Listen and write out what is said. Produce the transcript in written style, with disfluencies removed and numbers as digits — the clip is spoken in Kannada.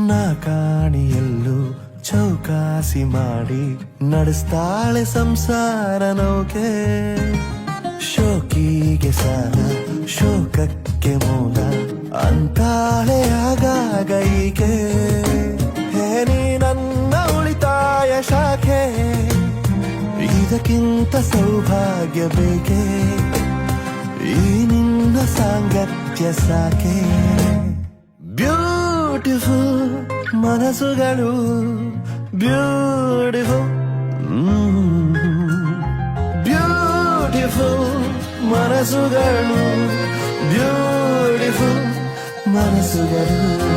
ನಾ ಕಾಣಿಯಲ್ಲೂ ಚೌಕಾಸಿ ಮಾಡಿ ನಡೆಸ್ತಾಳೆ ಸಂಸಾರ ನೌಕೆ. ಶೋಕಿಗೆ ಸಾಲ ಶೋಕಕ್ಕೆ ಮೂಲ ಅಂತಾಳೆ ಆಗಾಗ ಈಕೆ. ಹೇ ನೀ ನನ್ನ ಉಳಿತಾಯ ಶಾಖೆ, ಇದಕ್ಕಿಂತ ಸೌಭಾಗ್ಯ ಬೇಕೆ, ಈ ನಿನ್ನ ಸಾಂಗತ್ಯ ಸಾಕೆ. ಬ್ಯೂಟಿಫುಲ್ ಮನಸ್ಸುಗಳು ಬ್ಯೂಟಿಫುಲ್, ಬ್ಯೂಟಿಫುಲ್ ಮನಸ್ಸುಗಳು ಬ್ಯೂಟಿಫುಲ್ ಮನಸ್ಸುಗಳು.